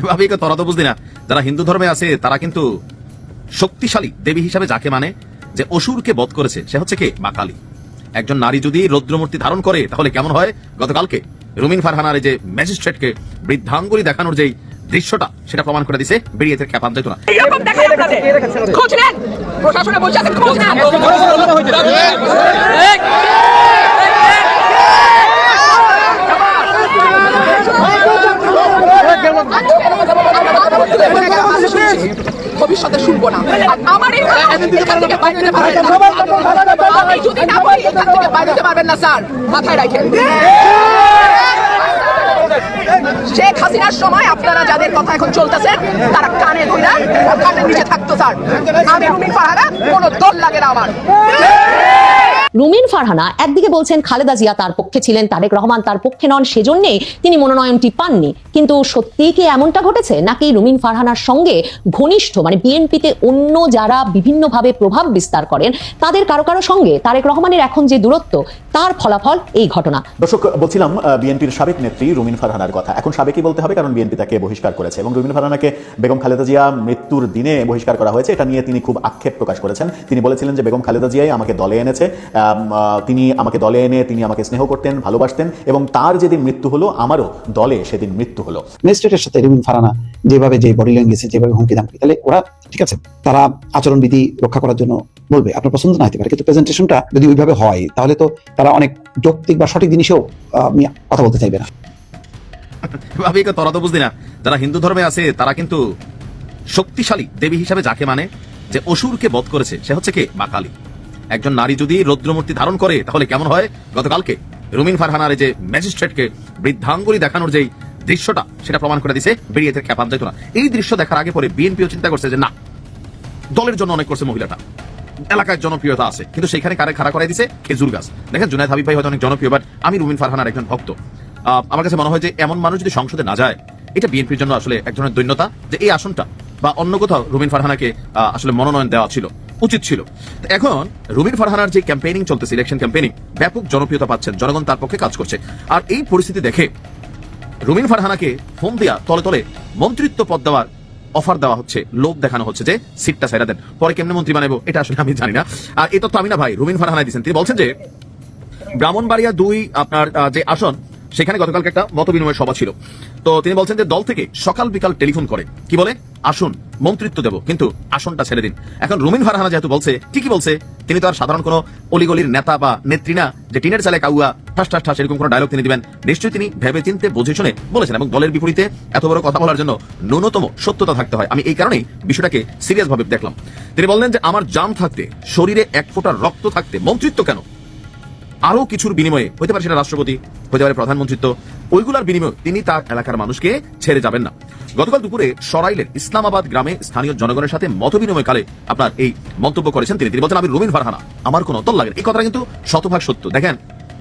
ভাবি তোরা তো বুঝলি না, যারা হিন্দু ধর্মে আছে তারা কিন্তু শক্তিশালী দেবী হিসাবে যাকে মানে, যে অসুরকে বধ করেছে সে হচ্ছে কে? মা কালী। একজন নারী যদি রৌদ্রমূর্তি ধারণ করে তাহলে কেমন হয়? গতকালকে রুমিন ফারহানার যে ম্যাজিস্ট্রেটকে বৃদ্ধাঙ্গুলি দেখানোর যেই দৃশ্যটা সেটা প্রমাণ করে দিছে বেরিয়ে খেপান যেত না। ভবিষ্যতে শুনবো না। আমার যদি না বলি এখান থেকে বাইরে পারবেন না স্যার, মাথায় রাখেন। শেখ হাসিনার সময় আপনারা যাদের কথা এখন চলতেছে তারা কানে ধইরা কানের নিচে থাকতো স্যার। আমি রুমিন ফারহানা, কোনো দল লাগে না আমার। রুমিন ফারহানা একদিকে বলছেন খালেদা জিয়া তার পক্ষে ছিলেন, তারেক রহমান তার পক্ষে নন, সেজন্যই তিনি মনোনয়নটি পাননি। কিন্তু সত্যিই কি এমনটা ঘটেছে, নাকি রুমিন ফারহানার সঙ্গে ঘনিষ্ঠ মানে বিএনপিতে অন্য যারা বিভিন্নভাবে প্রভাব বিস্তার করেন তাদের কারো কারো সঙ্গে তারেক রহমানের এখন যে দূরত্ব তার ফলাফল এই ঘটনা? দর্শক, বলছিলাম বিএনপির সাবেক নেত্রী রুমিন ফারহানার কথা। এখন সাবেকই বলতে হবে, কারণ বিএনপি তাকে বহিষ্কার করেছে এবং রুমিন ফারহানাকে বেগম খালেদা জিয়া মৃত্যুর দিনে বহিষ্কার করা হয়েছে। এটা নিয়ে তিনি খুব আক্ষেপ প্রকাশ করেছেন। তিনি বলেছিলেন যে বেগম খালেদা জিয়াই আমাকে দলে এনেছে, তিনি আমাকে দলে এনে তিনি আমাকে স্নেহ করতেন, ভালোবাসতেন এবং তার যেদিন মৃত্যু হলো আমারও দলে সেদিন মৃত্যু হলো। ম্যাজিস্ট্রেটের সাথে রুমিন ফারহানা যেভাবে যে বডি ল্যাঙ্গুয়েজ, যেভাবে হুমকি দামকি, তাহলে ওরা ঠিক আছে, তারা আচরণবিধি রক্ষা করার জন্য বলবে, আপনার পছন্দ না হতে পারে, কিন্তু প্রেজেন্টেশনটা যদি ওইভাবে হয় তাহলে তো তারা অনেক যৌক্তিক বা সঠিক জিনিসেও কথা বলতে চাইবে না। ভাবি তোরা তো বুঝলি না, যারা হিন্দু ধর্মে আছে তারা কিন্তু শক্তিশালী দেবী হিসাবে যাকে মানে, যে অসুরকে বধ করেছে সে হচ্ছে কে? মা কালী। একজন নারী যদি রৌদ্রমূর্তি ধারণ করে তাহলে কেমন হয়? গতকালকে রুমিন ফারহানার যে ম্যাজিস্ট্রেটকে বৃদ্ধাঙ্গুলি দেখানোর যেই দৃশ্যটা সেটা প্রমাণ করে দিছে বেরিয়ে খেপান যেত না। এই দৃশ্য দেখার আগে পরে বিএনপিও চিন্তা করছে যে না, দলের জন্য অনেক করছে মহিলাটা, এলাকায় জনপ্রিয়তা আছে, কিন্তু সেখানে কারে খাড়া করাই দিছে? খেজুর গাছ। দেখেন জুনায়েদ হাবিব ভাই হয়তো অনেক জনপ্রিয়, বাট আমি রুমিন ফারহানার একজন ভক্ত। আমার কাছে মনে হয় যে এমন মানুষ যদি সংসদে না যায় এটা বিএনপির জন্য আসলে এক ধরনের দৈন্যতা, যে এই আসনটা বা অন্য কোথাও রুমিন ফারহানাকে আসলে মনোনয়ন দেওয়া ছিল, উচিত ছিল। এখন রুমিন ফারহানার যে ক্যাম্পেইনিং চলতেছে, ইলেকশন ক্যাম্পেইনিং, ব্যাপক জনপ্রিয়তা পাচ্ছেন, জনগণ তার পক্ষে কাজ করছে। আর এই পরিস্থিতি দেখে রুমিন ফারহানাকে ফোন দিয়া তলে তলে মন্ত্রিত্ব পদ দেওয়ার অফার দেওয়া হচ্ছে, লোভ দেখানো হচ্ছে যে সিটটা ছাইরা দেন, পরে কেমনে মন্ত্রী বানাবো এটা আসলে আমি জানি না। আর এই তথ্য আমি না ভাই, রুমিন ফারহানা দিচ্ছেন। তিনি বলছেন যে ব্রাহ্মণবাড়িয়া 2 আপনার যে আসন, সেখানে গতকালকে একটা মত বিনিময় সভা ছিল। তো তিনি বলছেন যে দল থেকে সকাল বিকাল টেলিফোন করে, কি বলে? আসুন মন্ত্রিত্ব দেব, কিন্তু আসনটা ছেড়ে দিন। এখন রুমিন ফারহানা যেহেতু বলছে, ঠিকই বলছে, তিনি তো আর সাধারণ কোনো অলিগলির নেতা বা নেত্রী না যে টিনের চালে কাউয়া ঠাস ঠাস ঠাস এরকম কোনো ডায়লগ তিনি দিবেন। নিশ্চয়ই তিনি ভেবে চিন্তে বুঝে শুনে বলেছেন, এবং দলের বিপরীতে এত বড় কথা বলার জন্য ন্যূনতম সত্যতা থাকতে হয়। আমি এই কারণেই বিষয়টাকে সিরিয়াস ভাবে দেখলাম। তিনি বললেন যে আমার জান থাকতে, শরীরে 1 ফোঁটা রক্ত থাকতে মন্ত্রিত্ব কেন? আরো কিছুর বিনিময়ে, হতে পারে সেটা রাষ্ট্রপতি, হতে পারে প্রধানমন্ত্রিত্ব, ওইগুলার বিনিময়ে তিনি তার এলাকার মানুষকে ছেড়ে যাবেন না। গতকাল দুপুরে সরাইলের ইসলামাবাদ গ্রামে স্থানীয় জনগণের সাথে মত বিনিময়কালে আপনার এই মন্তব্য করেছেন তিনি। তিনি বলছেন, আমি রুমিন ফারহানা, আমার কোনো দল লাগে না। এই কথাটা কিন্তু শতভাগ সত্য। দেখেন,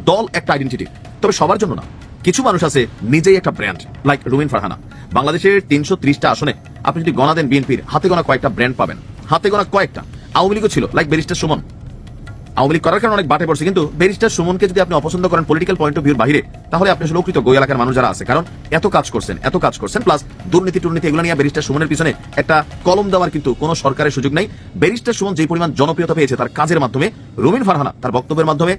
দল একটা আইডেন্টিটি, তবে সবার জন্য না। কিছু মানুষ আছে নিজেই একটা ব্র্যান্ড, লাইক রুমিন ফারহানা। বাংলাদেশের 330টা আসনে আপনি যদি গণা দেন, বিএনপির হাতে গোনা কয়েকটা ব্র্যান্ড পাবেন, হাতে গোনা কয়েকটা। আওয়ামী লীগও ছিল, লাইক ব্যারিস্টার সুমন। আওয়ামী লীগ করার কারণে অনেক বাটে পড়ছে, কিন্তু ব্যারিস্টার সুমনকে যদি আপনি অপছন্দ করেন পলিটিক্যাল পয়েন্ট অফ ভিউর বাইরে, তাহলে আপনি আসলে অকৃতজ্ঞ এলাকার মানুষ যারা আছে, কারণ এত কাজ করছেন, প্লাস দুর্নীতি এগুলো নিয়ে ব্যারিস্টার সুমনের পিছনে একটা কলম দেওয়ার কিন্তু কোনো সরকারের সুযোগ নাই। ব্যারিস্টার সুমন যে পরিমাণ জনপ্রিয়তা পেয়েছে তার কাজের মাধ্যমে, রুমিন ফারহানা তার বক্তব্যের মাধ্যমে,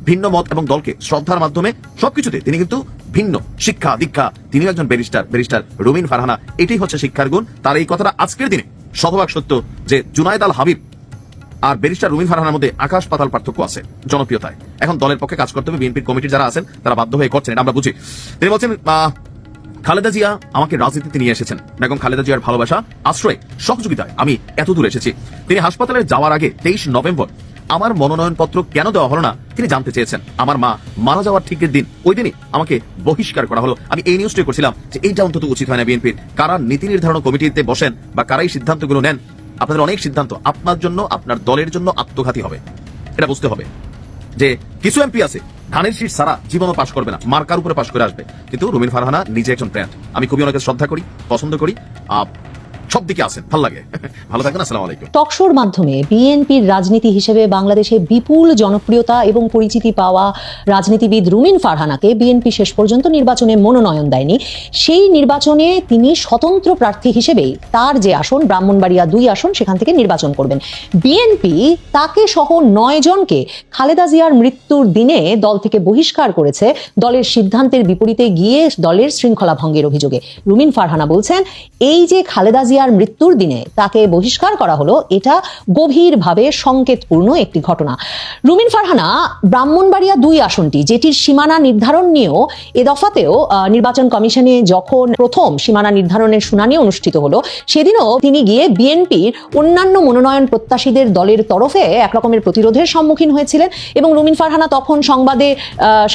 ভিন্ন মত এবং দলকে শ্রদ্ধার মাধ্যমে, সবকিছুতে তিনি কিন্তু ভিন্ন। শিক্ষা দীক্ষা, তিনি একজন ব্যারিস্টার রুমিন ফারহানা, এটাই হচ্ছে শিক্ষার গুণ। তার এই কথাটা আজকের দিনে শতভাগ সত্য যে জুনায়েদ আল হাবিব আর ব্যারিস্টার রুমিন ফারহানার মধ্যে আকাশ পাতাল পার্থক্য আছে জনপ্রিয়তায়। এখন দলের পক্ষে কাজ করতে হবে, বিএনপির কমিটির যারা আছেন তারা বাধ্য হয়ে করছেন, এটা আমরা বুঝি। তিনি বলছেন, খালেদা জিয়া আমাকে রাজনীতিতে নিয়ে এসেছেন, বেগম খালেদা জিয়ার ভালোবাসা, আশ্রয়, সহযোগিতায় আমি এত দূর এসেছি। তিনি হাসপাতালে যাওয়ার আগে 23 নভেম্বর আমার মনোনয়নপত্র কেন দেওয়া হলো না তিনি জানতে চেয়েছেন। আমার মা মারা যাওয়ার ঠিকের দিন, ওই দিনই আমাকে বহিষ্কার করা হলো। আমি এই নিউজটাই করছিলাম যে এইটা অন্তত উচিত হয় না বিএনপির। কারা নীতি নির্ধারণ কমিটিতে বসেন বা কারাই সিদ্ধান্তগুলো নেন, আপনাদের অনেক সিদ্ধান্ত আপনার জন্য, আপনার দলের জন্য আত্মঘাতী হবে। এটা বুঝতে হবে যে কিছু এমপি আছে ধানের শীষ ছাড়া জীবনও পাশ করবে না, মার্কার উপরে পাশ করে আসবে। কিন্তু রুমিন ফারহানা নিজে একজন ব্র্যান্ড। আমি খুবই ওনাকে শ্রদ্ধা করি, পছন্দ করি, সব দিকে আছেন, ভালো লাগে। ভালো থাকেন, আসসালামু আলাইকুম। টকশোর মাধ্যমে বিএনপির রাজনীতি হিসেবে বাংলাদেশে বিপুল জনপ্রিয়তা এবং পরিচিতি পাওয়া রাজনীতিবিদ রুমিন ফারহানাকে বিএনপি শেষ পর্যন্ত নির্বাচনে মনোনয়ন দেয়নি। সেই নির্বাচনে তিনি স্বতন্ত্র প্রার্থী হিসেবেই তার যে আসন ব্রাহ্মণবাড়িয়া 2 আসন সেখান থেকে নির্বাচন করবেন। বিএনপি তাকে সহ 9 জনকে খালেদা জিয়ার মৃত্যুর দিনে দল থেকে বহিষ্কার করেছে দলের সিদ্ধান্তের বিপরীতে গিয়ে দলের শৃঙ্খলা ভঙ্গের অভিযোগে। রুমিন ফারহানা বলছেন, এই যে খালেদা জিয়ার মৃত্যুর দিনে তাকে বহিষ্কার করা হলো, এটা গভীরভাবে সংকেতপূর্ণ একটি ঘটনা। রুমিন ফারহানা ব্রাহ্মণবাড়িয়া 2 আসনটি, যেটির সীমানা নির্ধারণ নিয়েও এ দফাতেও নির্বাচন কমিশনে যখন প্রথম সীমানা নির্ধারণের শুনানি অনুষ্ঠিত হলো, সেদিনও তিনি গিয়ে বিএনপির অন্যান্য মনোনয়ন প্রত্যাশীদের দলের তরফে একরকমের প্রতিরোধের সম্মুখীন হয়েছিলেন এবং রুমিন ফারহানা তখন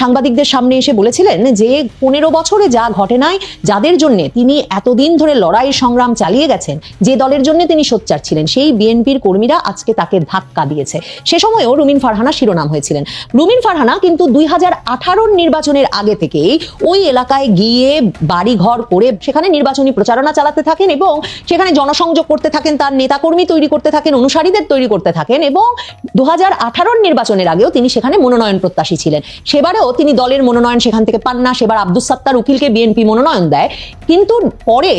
সাংবাদিকদের সামনে এসে বলেছিলেন যে 15 বছরে যা ঘটে নাই, যাদের জন্য তিনি এতদিন ধরে লড়াই সংগ্রাম চালিয়ে গেছেন, যে দলের জন্য তিনি সোচ্চার ছিলেন, সেই বিএনপির কর্মীরা আজকে তাকে ধাক্কা দিয়েছে। সে সময়ও রুমিন ফারহানা শিরোনাম হয়েছিলেন। রুমিন ফারহানা কিন্তু 2018 নির্বাচনের আগে থেকেই ওই এলাকায় গিয়ে বাড়ি ঘর করে সেখানে নির্বাচনী প্রচারণা চালাতে থাকেন এবং সেখানে জনসংযোগ করতে থাকেন, তার নেতাকর্মী তৈরি করতে থাকেন, অনুসারীদের তৈরি করতে থাকেন এবং 2018 নির্বাচনের আগেও তিনি সেখানে মনোনয়ন প্রত্যাশী ছিলেন। সেবারেও তিনি দলের মনোনয়ন সেখান থেকে পান না, সেবার আব্দুস সাত্তার উকিলকে বিএনপি মনোনয়ন দেয়। কিন্তু পরে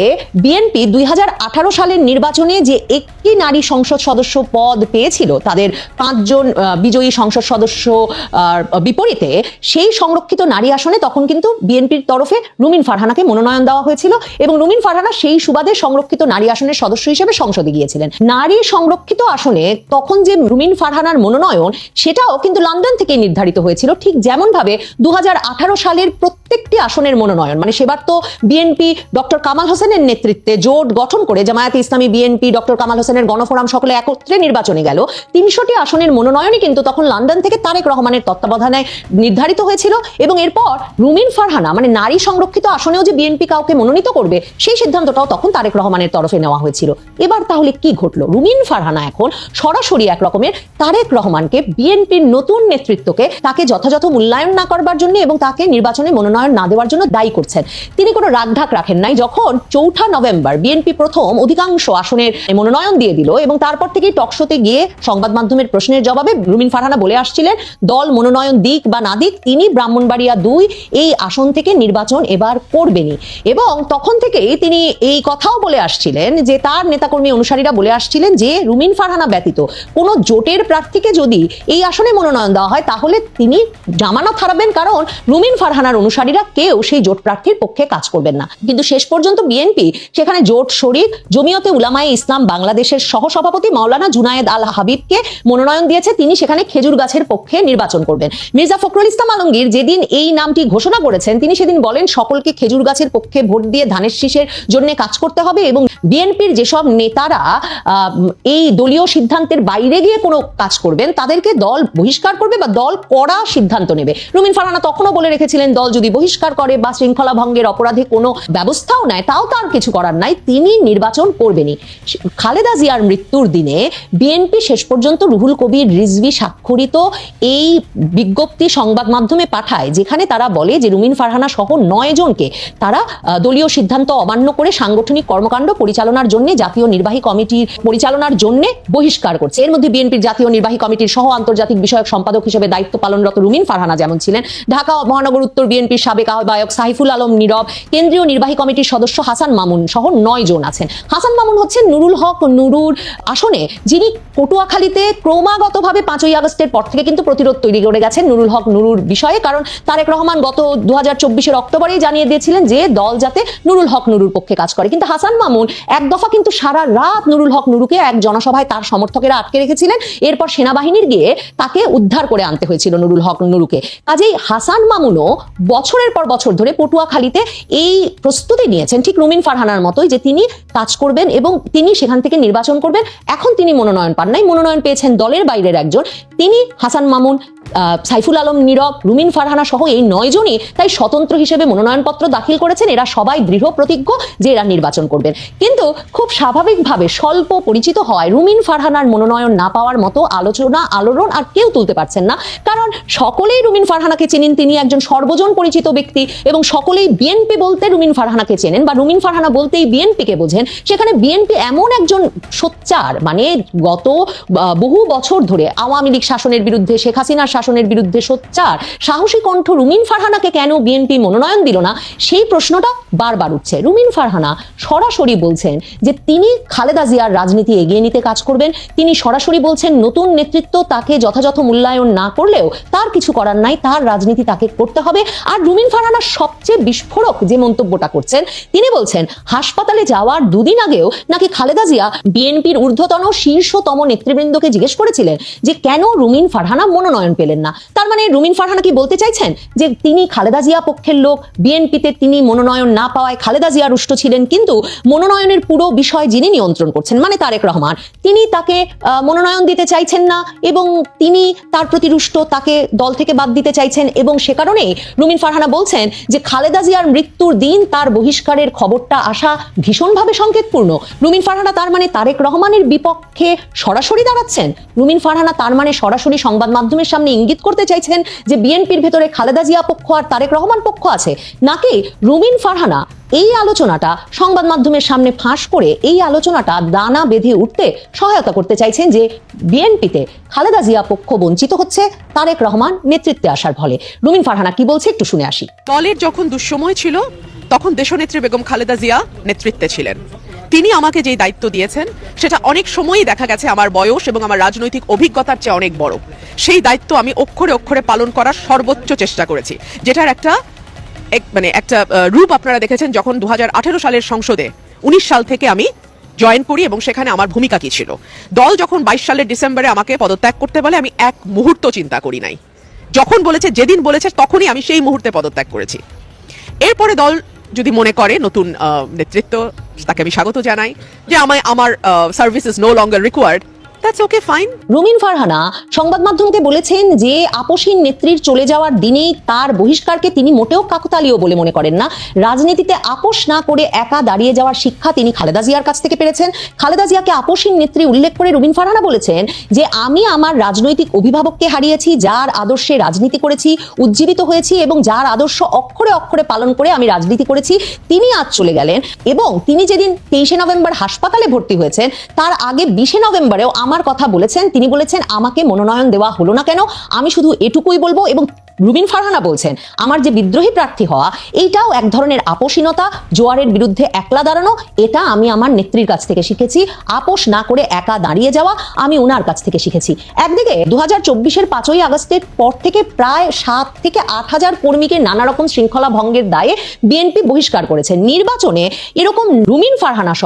বিএনপি 2018 সালের নির্বাচনে যে একটি নারী সংসদ সদস্য পদ পেয়েছিল তাদের 5 জন বিজয়ী সংসদ সদস্য বিপরীতে, সেই সংরক্ষিত নারী আসনে তখন কিন্তু বিএনপির তরফে রুমিন ফারহানাকে মনোনয়ন দেওয়া হয়েছিল এবং রুমিন ফারহানা সেই সুবাদে সংরক্ষিত নারী আসনের সদস্য হিসেবে সংসদে গিয়েছিলেন। নারী সংরক্ষিত আসনে তখন যে রুমিন ফারহানার মনোনয়ন, সেটাও কিন্তু লন্ডন থেকে নির্ধারিত হয়েছিল, ঠিক যেমন ভাবে 2018 সালের প্রত্যেকটি আসনের মনোনয়ন, মানে সেবার তো বিএনপি ডক্টর কামাল হোসেনের নেতৃত্বে জোট গঠন করে জামায়াতে ইসলামী, বিএনপি, ডক্টর কামাল হোসেনের গণফোরাম সকলে একত্রে নির্বাচনে গেল। 300টি আসনের মনোনয়নই কিন্তু তখন লন্ডন থেকে তারেক রহমানের তত্ত্বাবধানে নির্ধারিত হয়েছিল এবং এরপর রুমিন ফারহানা মানে নারী সংরক্ষিত আসনেও যে বিএনপি কাউকে মনোনীত করবে, সেই সিদ্ধান্তটাও তখন তারেক রহমানের তরফে নেওয়া হয়েছিল। এবার তাহলে কি ঘটলো? রুমিন ফারহানা এখন সরাসরি এক রকমের তারেক রহমানকে, বিএনপির নতুন নেতৃত্বকে তাকে যথাযথ মূল্যায়ন না করবার জন্য এবং তাকে নির্বাচনে মনোনয়ন না দেওয়ার জন্য দায়ী করছেন। তিনি কোনো রাগঢাক রাখেন নাই। যখন 4 নভেম্বর বিএনপি প্রথম অধিকাংশ আসনের মনোনয়ন দিয়ে দিল এবং তারপর থেকেই টকশোতে গিয়ে সংবাদ মাধ্যমের প্রশ্নের জবাবে রুমিন ফারহানা বলে আসছিলেন, দল মনোনয়ন দিক বা না দিক, তিনি ব্রাহ্মণবাড়িয়া 2 এই আসন থেকে নির্বাচন এবার করবেনই। এবং তখন থেকেই তিনি এই কথাও বলে আসছিলেন যে তার নেতাকর্মী অনুসারীরা বলে আসছিলেন যে রুমিন ফারহানা ব্যতীত কোনো জোটের প্রার্থীকে যদি এই আসনে মনোনয়ন দেওয়া হয় তাহলে তিনি জামানত হারাবেন, কারণ রুমিন ফারহানার অনুসারীরা কেউ সেই জোট প্রার্থীর পক্ষে কাজ করবেন না। কিন্তু শেষ পর্যন্ত বিএনপি সেখানে জোট শরিক জমিয়তে উলামায়ে ইসলাম বাংলাদেশের সহসভাপতি মাওলানা জুনায়েদ আল হাবিবকে মনোনয়ন দিয়েছে। তিনি সেখানে খেজুর গাছের পক্ষে নির্বাচন করবেন। মির্জা ফখরুল ইসলাম আলমগীর যেদিন এই নামটি ঘোষণা করেছেন, তিনি সেদিন বলেন সকলকে খেজুর গাছের পক্ষে ভোট দিয়ে ধানের শীষের জন্য কাজ করতে হবে এবং বিএনপির যেসব নেতারা এই দলীয় সিদ্ধান্তের বাইরে গিয়ে কোনো কাজ করবেন তাদেরকে দল বহিষ্কার করবে বা দল কড়া সিদ্ধান্ত নেবে। রুমিন ফারহানা তখনও বলে রেখেছিলেন দল যদি বহিষ্কার করে বা শৃঙ্খলা ভঙ্গের অপরাধে কোনো ব্যবস্থাও নেয় তাও তার কিছু করার নাই, তিনি নির্বাচন করবেনই। খালেদা জিয়ার মৃত্যুর দিনে বিএনপি শেষ পর্যন্ত রুহুল কবির রিজভী স্বাক্ষরিত এই বিজ্ঞপ্তি সংবাদ মাধ্যমে পাঠায়, যেখানে তারা বলে যে রুমিন ফারহানা সহ 9 জনকে তারা দলীয় সিদ্ধান্ত অমান্য করে সাংগঠনিক কর্মকাণ্ড পরিচালনার জন্য জাতীয় নির্বাহী কমিটির পরিচালনার জন্য বহিষ্কার করছে। এর মধ্যে বিএনপির জাতীয় নির্বাহী কমিটির সহ আন্তর্জাতিক বিষয়ক সম্পাদক হিসেবে দায়িত্ব পালনরত রুমিন ফারহানা যেমন ছিলেন, ঢাকা মহানগর উত্তর বিএনপির সাবেক আহ্বায়ক সাইফুল আলম নীরব, কেন্দ্রীয় নির্বাহী কমিটির সদস্য হাসান মামুন সহ 9 জন আছেন। হাসান মামুন হচ্ছেন নুরুল হক নুরুর আসনে, যিনি পটুয়াখালীতে ক্রমাগতভাবে 5ই আগস্টের পর থেকে কিন্তু প্রতিরোধ তৈরি করে গেছেন নুরুল হক নুরুর বিষয়ে, কারণ তারেক রহমান গত 2024-এর অক্টোবরেই জানিয়ে দিয়েছিলেন যে দল যাতে নুরুল হক নুরুর পক্ষে কাজ করে। কিন্তু হাসান মামুন এক দফা কিন্তু সারা রাত নুরুল হক নুরুকে এক জনসভায় তার সমর্থকেরা আটকে রেখেছিলেন। এরপর সেনাবাহিনীর গিয়ে তাকে উদ্ধার করে আনতে হয়েছিল নুরুল হক নুরুকে। কাজেই হাসান মামুনও বছরের পর বছর ধরে পটুয়াখালীতে এই প্রস্তুতি নিয়েছেন ঠিক রুমিন ফারহানার মতোই, যে তিনি কাজ করবেন এবং তিনি সেখান থেকে নির্বাচন করবেন। এখন তিনি মনোনয়ন পান নাই, মনোনয়ন পেয়েছেন দলের বাইরের একজন, তিনি হাসান মামুন সাইফুল আলম নীরব, রুমিন ফারহানা সহ এই 9 জনই তাই স্বতন্ত্র হিসেবে মনোনয়নপত্র দাখিল করেছেন। এরা সবাই দৃঢ় প্রতিজ্ঞ যে এরা নির্বাচন করবেন। কিন্তু খুব স্বাভাবিকভাবে স্বল্প পরিচিত হয় রুমিন ফারহানার মনোনয়ন না পাওয়ার মতো আলোচনা আলোড়ন আর কেউ তুলতে পারছেন না, কারণ সকলেই রুমিন ফারহানাকে চেনেন। তিনি একজন সর্বজন পরিচিত ব্যক্তি এবং সকলেই বিএনপি বলতে রুমিন ফারহানাকে চেনেন বা রুমিন ফারহানা বলতেই বিএনপিকে বোঝেন। সেখানে বিএনপি এমন একজন সোচ্চার, মানে গত বহু বছর ধরে আওয়ামী লীগ শাসনের বিরুদ্ধে, শেখ হাসিনার শাসনের বিরুদ্ধে সোচ্চার সাহসী কণ্ঠ রুমিন ফারহানাকে কেন বিএনপি মনোনয়ন দিল না, সেই প্রশ্নটা বারবার উঠছে। রুমিন ফারহানা সরাসরি বলছেন যে তিনি খালেদা জিয়ার রাজনীতি এগিয়ে নিতে কাজ করবেন। তিনি সরাসরি বলছেন নতুন নেতৃত্ব তাকে যথাযথ মূল্যায়ন না করলেও তার কিছু করার নাই, তার রাজনীতি তাকে করতে হবে। আর রুমিন ফারহানা সবচেয়ে বিস্ফোরক যে মন্তব্যটা করছেন, তিনি বলছেন হাসপাতালে যাওয়ার 2 দিন আগেও নাকি খালেদা জিয়া বিএনপির ঊর্ধ্বতন শীর্ষতম নেতৃবৃন্দকে জিজ্ঞেস করেছিলেন যে কেন রুমিন ফারহানা মনোনয়ন পেলেন না। তার মানে রুমিন ফারহানা কি বলতে চাইছেন যে তিনি খালেদা জিয়া পক্ষের লোক, বিএনপিতে তিনি মনোনয়ন না পাওয়ায় খালেদা জিয়া রুষ্ট ছিলেন, কিন্তু মনোনয়নের পুরো বিষয় যিনি নিয়ন্ত্রণ করছেন মানে তারেক রহমান, তিনি তাকে মনোনয়ন দিতে চাইছেন না এবং তিনি তার প্রতি রুষ্ট, তাকে দল থেকে বাদ দিতে চাইছেন। এবং সে কারণেই রুমিন ফারহানা বলছেন যে খালেদা জিয়ার মৃত্যুর দিন তার বহিষ্কারের খবরটা আসা ভীষণভাবে সংকেতপূর্ণ। রুমিন ফারহানা তার মানে তারেক রহমানের বিপক্ষে সরাসরি দাঁড়াচ্ছেন। রুমিন ফারহানা তার মানে সরাসরি সংবাদ মাধ্যমের সামনে ইঙ্গিত করতে চাইছেন যে বিএনপির ভেতরে খালেদা জিয়া পক্ষ আর তারেক রহমান পক্ষ আছে, নাকি রুমিন ফারহানা এই আলোচনাটা সংবাদ মাধ্যমের সামনে ফাঁস করে এই আলোচনাটা দানা বেঁধে উঠতে সহায়তা করতে চাইছেন যে বিএনপিতে খালেদা জিয়া পক্ষ বঞ্চিত হচ্ছে তারেক রহমান নেতৃত্বে আসার ফলে। রুমিন ফারহানা কি বলছে একটু শুনে আসি। দলের যখন দুঃসময় ছিল তখন দেশনেত্রী বেগম খালেদা জিয়া নেতৃত্বে ছিলেন। তিনি আমাকে যে দায়িত্ব দিয়েছেন সেটা অনেক সময়ই দেখা গেছে আমার বয়স এবং আমার রাজনৈতিক অভিজ্ঞতার চেয়ে অনেক বড়। সেই দায়িত্ব আমি অক্ষরে অক্ষরে পালন করার সর্বোচ্চ চেষ্টা করেছি, যেটার একটা রূপ আপনারা দেখেছেন যখন 2018 সালের সংসদে 19 সাল থেকে আমি জয়েন করি এবং সেখানে আমার ভূমিকা কি ছিল। দল যখন 22 সালের ডিসেম্বরে আমাকে পদত্যাগ করতে বলে আমি এক মুহূর্ত চিন্তা করি নাই। যখন বলেছে, যেদিন বলেছে তখনই আমি সেই মুহূর্তে পদত্যাগ করেছি। এরপরে দল যদি মনে করে নতুন নেতৃত্ব, তাকে আমি স্বাগত জানাই, যে আমার service is no longer required, that's okay fine. Rumin Farhana সংবাদ মাধ্যমকে বলেছেন যে আপসহীন নেত্রীর চলে যাওয়ার দিনেই তার বহিষ্কারকে তিনি মোটেও কাকতালীয় বলে মনে করেন না। রাজনীতিতে আপোষ না করে একা দাঁড়িয়ে যাওয়ার শিক্ষা তিনি খালেদা জিয়ার কাছ থেকে পেয়েছেন। খালেদা জিয়াকে আপসহীন নেত্রী উল্লেখ করে রুমিন ফারহানা বলেছেন যে আমি আমার রাজনৈতিক অভিভাবককে হারিয়েছি, যার আদর্শে রাজনীতি করেছি, উজ্জীবিত হয়েছি এবং যার আদর্শ অক্ষরে অক্ষরে পালন করে আমি রাজনীতি করেছি, তিনি আজ চলে গেলেন। এবং তিনি যেদিন 23শে নভেম্বর হাসপাতালে ভর্তি হয়েছেন তার আগে 20শে নভেম্বরেও আমার কথা বলেছেন। তিনি বলেছেন আমাকে মনোনয়ন দেওয়া হলো না কেন, আমি শুধু এটুকুই বলবো। এবং রুমিন ফারহানা বলছেন আমার যে বিদ্রোহী প্রার্থী হওয়া এইটাও এক ধরনের আপোষহীনতা, জোয়ারের বিরুদ্ধে একলা দাঁড়ানো, এটা আমি আমার নেত্রীর কাছ থেকে শিখেছি। আপোষ না করে একা দাঁড়িয়ে যাওয়া আমি ওনার কাছ থেকে শিখেছি। একদিকে 2024-এর 5ই আগস্টের পর থেকে প্রায় 7 থেকে 8 হাজার কর্মীকে নানা রকম শৃঙ্খলা ভঙ্গের দায়ে বিএনপি বহিষ্কার করেছে। নির্বাচনে এরকম রুমিন ফারহানা সহ